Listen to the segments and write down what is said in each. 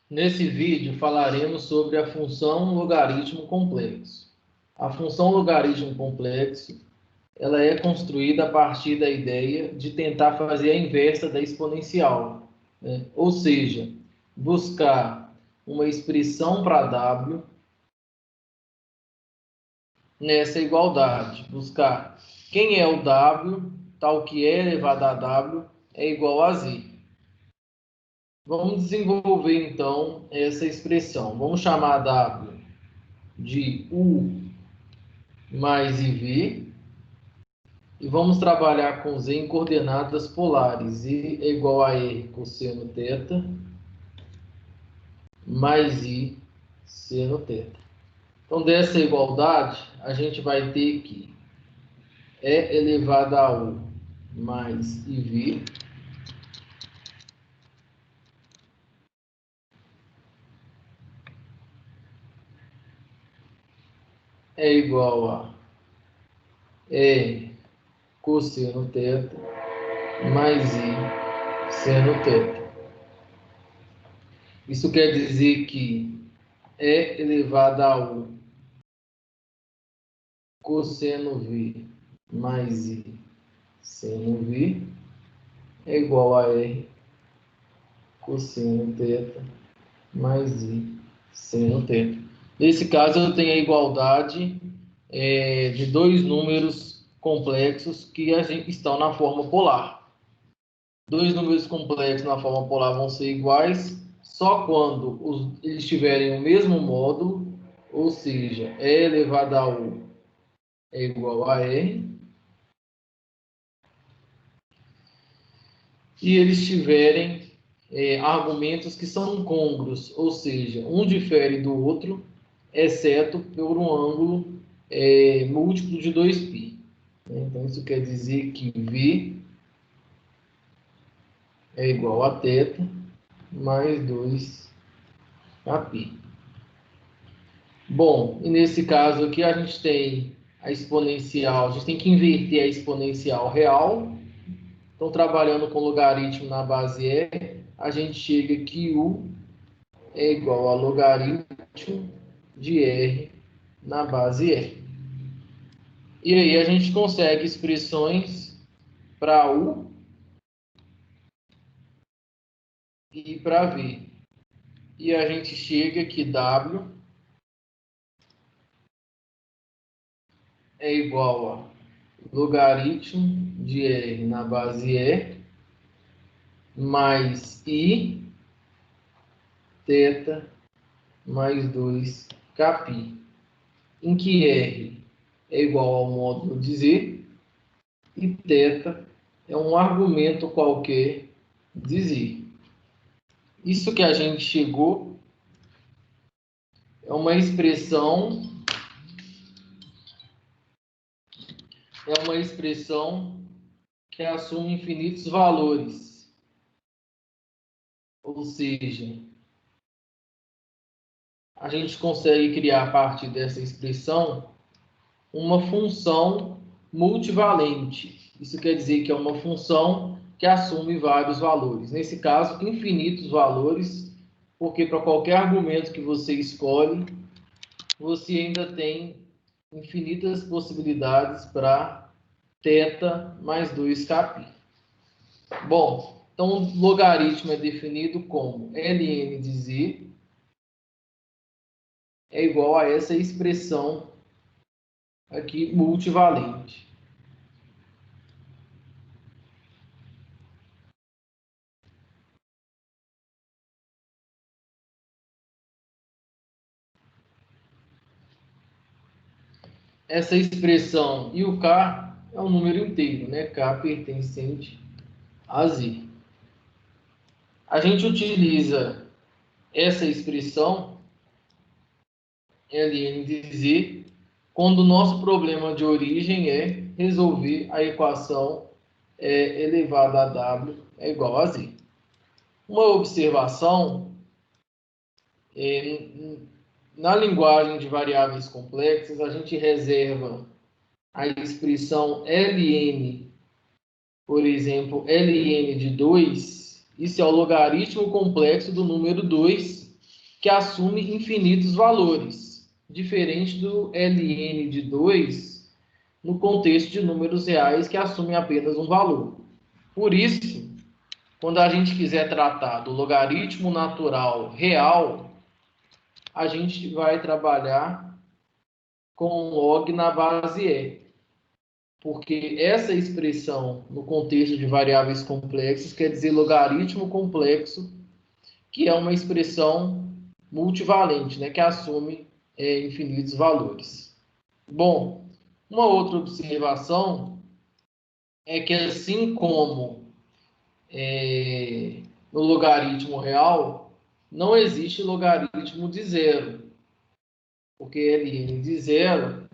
Nesse vídeo falaremos sobre a função logaritmo complexo. A função logaritmo complexo, ela é construída a partir da ideia de tentar fazer a inversa da exponencial, né? Ou seja, buscar uma expressão para W nessa igualdade. Buscar quem é o W, tal que E elevado a W é igual a Z. Vamos desenvolver, então, essa expressão. Vamos chamar W de U mais IV e vamos trabalhar com Z em coordenadas polares. I é igual a R cosseno θ mais I seno θ. Então, dessa igualdade, a gente vai ter que E elevado a U mais IV é igual a E cosseno θ mais I seno θ. Isso quer dizer que E elevado a U cosseno V mais I seno V é igual a R cosseno θ mais I seno θ. Nesse caso, eu tenho a igualdade de dois números complexos que estão na forma polar. Dois números complexos na forma polar vão ser iguais só quando eles tiverem o mesmo módulo, ou seja, E elevado a U é igual a R, e eles tiverem argumentos que são incôngruos, ou seja, um difere do outro, exceto por um ângulo múltiplo de 2π. Então, isso quer dizer que V é igual a θ mais 2π. Bom, e nesse caso aqui a gente tem a exponencial, a gente tem que inverter a exponencial real. Então, trabalhando com logaritmo na base E, a gente chega que U é igual a logaritmo de R na base E. E aí a gente consegue expressões para U e para V. E a gente chega que W é igual a logaritmo de R na base E mais I θ mais 2π, em que R é igual ao módulo de Z e θ é um argumento qualquer de Z. Isso que a gente chegou é uma expressão que assume infinitos valores. Ou seja, a gente consegue criar a partir dessa expressão uma função multivalente. Isso quer dizer que é uma função que assume vários valores. Nesse caso, infinitos valores, porque para qualquer argumento que você escolhe, você ainda tem infinitas possibilidades para θ mais 2π. Bom, então o logaritmo é definido como ln de z é igual a essa expressão aqui multivalente. Essa expressão e o k é um número inteiro, né? K pertencente a z. A gente utiliza essa expressão ln de z quando o nosso problema de origem é resolver a equação elevada a w é igual a z. Uma observação, na linguagem de variáveis complexas, a gente reserva a expressão ln, por exemplo, ln de 2, isso é o logaritmo complexo do número 2, que assume infinitos valores, diferente do ln de 2 no contexto de números reais que assumem apenas um valor. Por isso, quando a gente quiser tratar do logaritmo natural real, a gente vai trabalhar com log na base E, porque essa expressão no contexto de variáveis complexas quer dizer logaritmo complexo, que é uma expressão multivalente, né, que assume infinitos valores. Bom, uma outra observação é que, assim como no logaritmo real, não existe logaritmo de zero, porque ln de zero,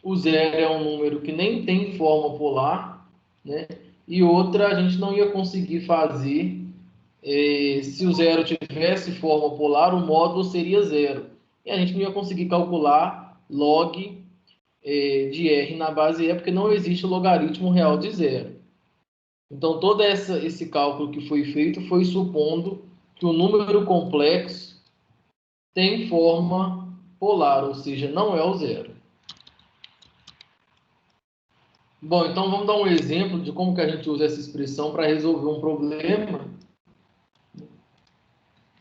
o zero é um número que nem tem forma polar, né? E outra, a gente não ia conseguir fazer, se o zero tivesse forma polar, o módulo seria zero. E a gente não ia conseguir calcular log de R na base E, porque não existe logaritmo real de zero. Então, todo esse cálculo que foi feito foi supondo que o número complexo tem forma polar, ou seja, não é o zero. Bom, então vamos dar um exemplo de como que a gente usa essa expressão para resolver um problema.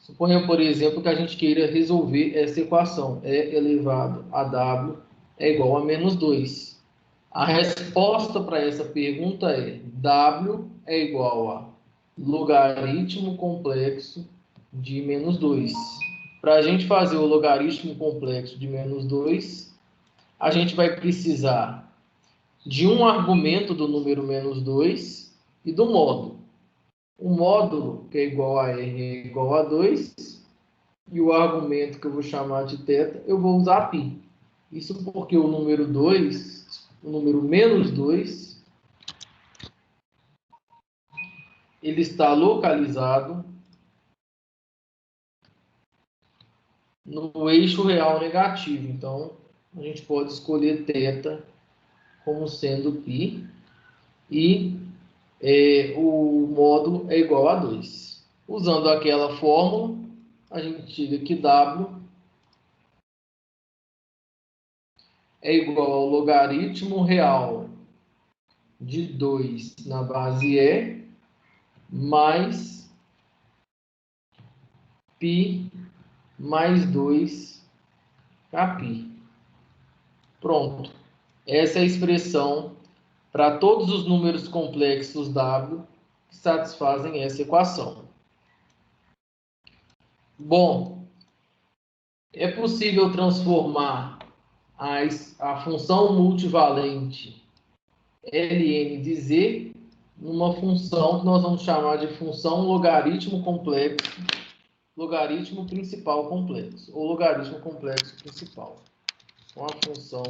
Suponha, por exemplo, que a gente queira resolver essa equação. E elevado a W é igual a menos 2. A resposta para essa pergunta é: W é igual a logaritmo complexo de menos 2. Para a gente fazer o logaritmo complexo de menos 2, a gente vai precisar de um argumento do número menos 2 e do módulo. O módulo, que é igual a R, é igual a 2, e o argumento que eu vou chamar de θ, eu vou usar π. Isso porque o número 2, o número menos 2, ele está localizado no eixo real negativo. Então, a gente pode escolher θ como sendo π, e o módulo é igual a 2. Usando aquela fórmula, a gente tira que W é igual ao logaritmo real de 2 na base E, mais π mais 2 κ. Pronto. Essa é a expressão para todos os números complexos W que satisfazem essa equação. Bom, é possível transformar a função multivalente ln de z numa função que nós vamos chamar de função logaritmo complexo, logaritmo principal complexo, ou logaritmo complexo principal. Então, a função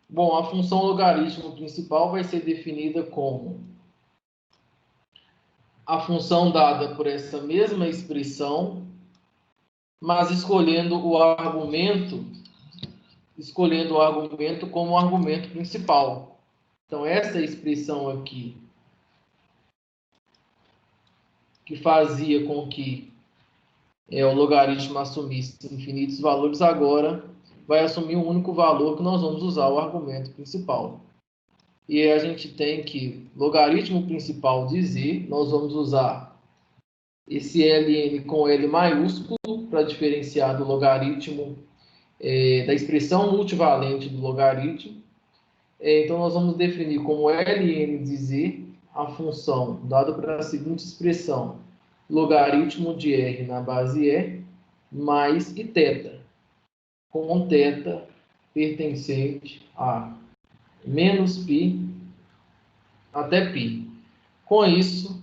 Bom, a função logaritmo principal vai ser definida como a função dada por essa mesma expressão, mas escolhendo o argumento como argumento principal. Então, essa expressão aqui, que fazia com que o logaritmo assumisse infinitos valores, agora vai assumir um único valor que nós vamos usar o argumento principal. E a gente tem que logaritmo principal de z, nós vamos usar esse ln com L maiúsculo para diferenciar do logaritmo, da expressão multivalente do logaritmo. Então, nós vamos definir como ln de z a função dada pela seguinte expressão: logaritmo de R na base E mais e θ, com θ pertencente a menos π até π. Com isso,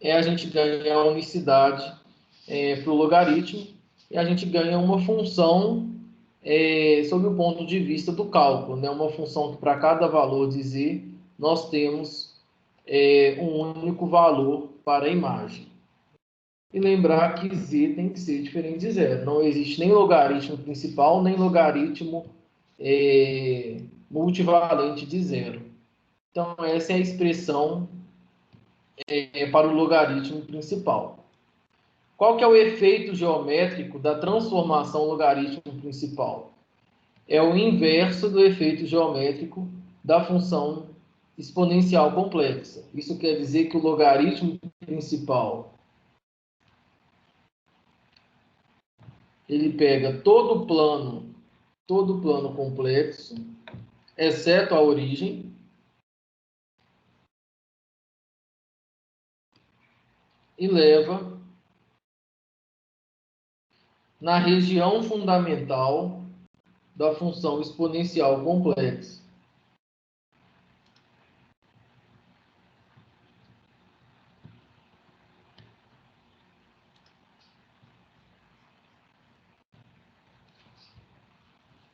a gente ganha a unicidade para o logaritmo e a gente ganha uma função sob o ponto de vista do cálculo, né? Uma função que para cada valor de z nós temos um único valor para a imagem. E lembrar que z tem que ser diferente de zero. Não existe nem logaritmo principal, nem logaritmo multivalente de zero. Então, essa é a expressão para o logaritmo principal. Qual que é o efeito geométrico da transformação logaritmo principal? É o inverso do efeito geométrico da função exponencial complexa. Isso quer dizer que o logaritmo principal ele pega todo o plano complexo, exceto a origem, e leva na região fundamental da função exponencial complexa.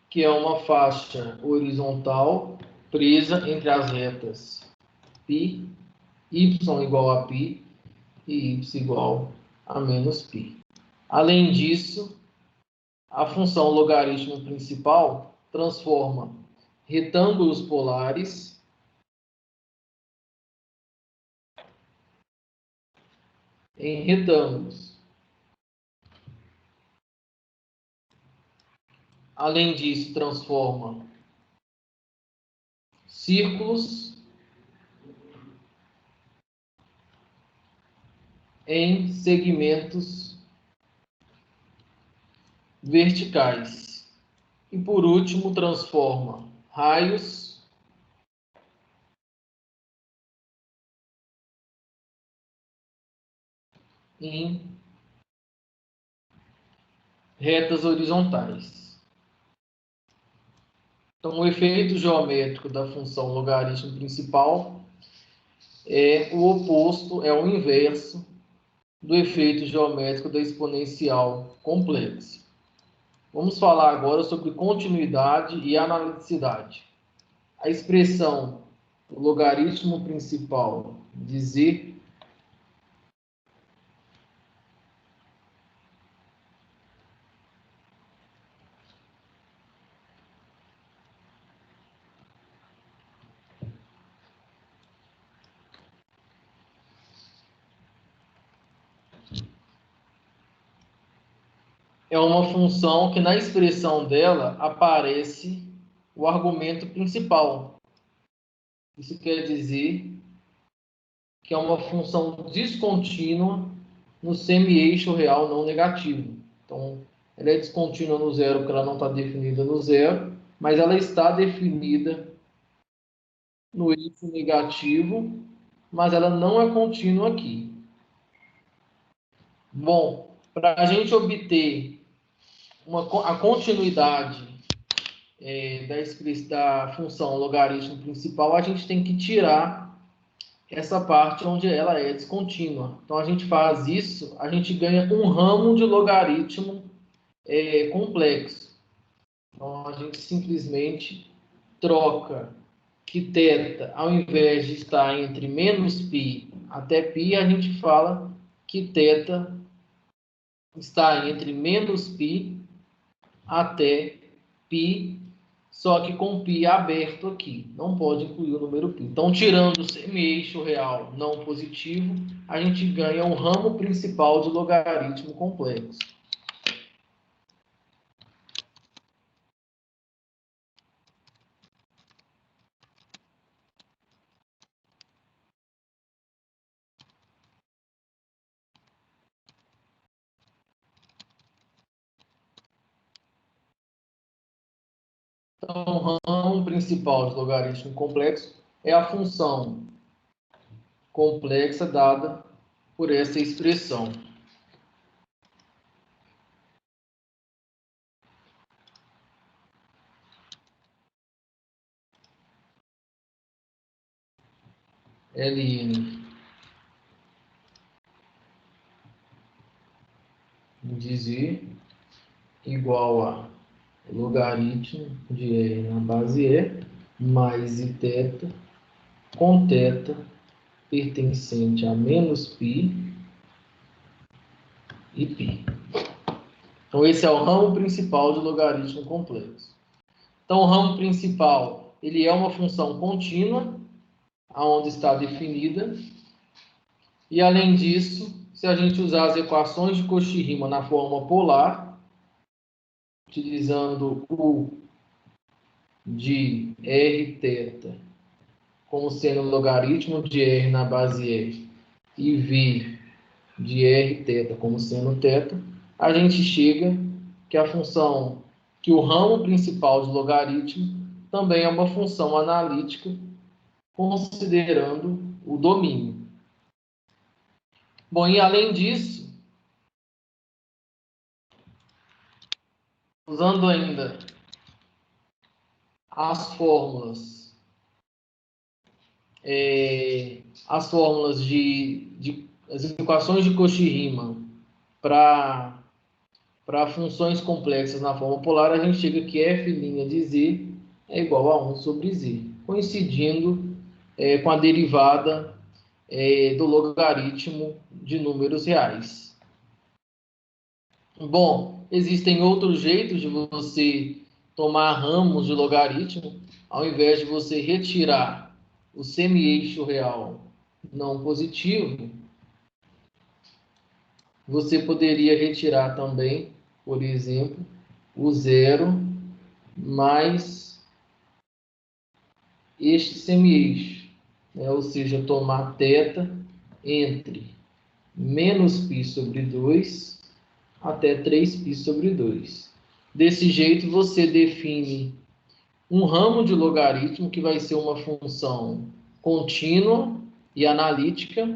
Que é uma faixa horizontal presa entre as retas π, y igual a π e y igual a menos π. Além disso, a função logaritmo principal transforma retângulos polares em retângulos. Além disso, transforma círculos em segmentos verticais. E por último, transforma raios em retas horizontais. Então, o efeito geométrico da função logaritmo principal é o oposto, é o inverso do efeito geométrico da exponencial complexa. Vamos falar agora sobre continuidade e analiticidade. A expressão logaritmo principal de z é uma função que na expressão dela aparece o argumento principal. Isso quer dizer que é uma função descontínua no semi-eixo real não negativo. Então, ela é descontínua no zero porque ela não está definida no zero, mas ela está definida no eixo negativo, mas ela não é contínua aqui. Bom, para a gente obter a continuidade da função logaritmo principal, a gente tem que tirar essa parte onde ela é descontínua. Então, a gente faz isso, a gente ganha um ramo de logaritmo complexo. Então, a gente simplesmente troca que θ, ao invés de estar entre menos π até π, a gente fala que θ está entre menos π até π, só que com π aberto aqui. Não pode incluir o número π. Então, tirando o semi-eixo real não positivo, a gente ganha um ramo principal de logaritmo complexo. Então, o ramo principal de logaritmo complexo é a função complexa dada por essa expressão. Ln de z igual a logaritmo de r na base e mais iθ com θ pertencente a menos π e π. Então, esse é o ramo principal de logaritmo complexo. Então, o ramo principal, ele é uma função contínua, aonde está definida. E, além disso, se a gente usar as equações de Cauchy-Riemann na forma polar, utilizando U de Rθ como sendo logaritmo de R na base R e V de Rθ como seno θ, a gente chega que a função, que o ramo principal de logaritmo também é uma função analítica, considerando o domínio. Bom, e além disso, usando ainda as fórmulas as equações de Cauchy-Riemann para funções complexas na forma polar, a gente chega que f' de z é igual a 1 sobre z, coincidindo com a derivada do logaritmo de números reais. Bom, existem outros jeitos de você tomar ramos de logaritmo, ao invés de você retirar o semi-eixo real não positivo, você poderia retirar também, por exemplo, o zero mais este semi-eixo, né? Ou seja, tomar θ entre menos π sobre 2 até 3π sobre 2. Desse jeito, você define um ramo de logaritmo que vai ser uma função contínua e analítica,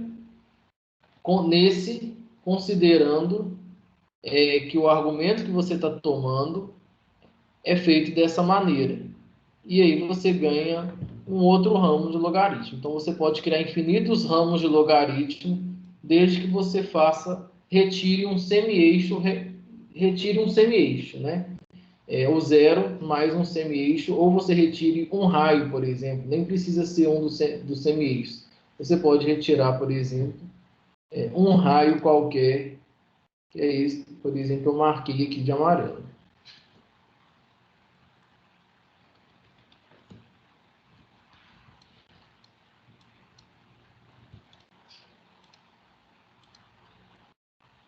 considerando que o argumento que você está tomando é feito dessa maneira. E aí você ganha um outro ramo de logaritmo. Então, você pode criar infinitos ramos de logaritmo, desde que você retire um semi-eixo, né? O zero mais um semi-eixo, ou você retire um raio, por exemplo. Nem precisa ser um dos semi-eixos. Você pode retirar, por exemplo, um raio qualquer, que é esse, por exemplo, eu marquei aqui de amarelo.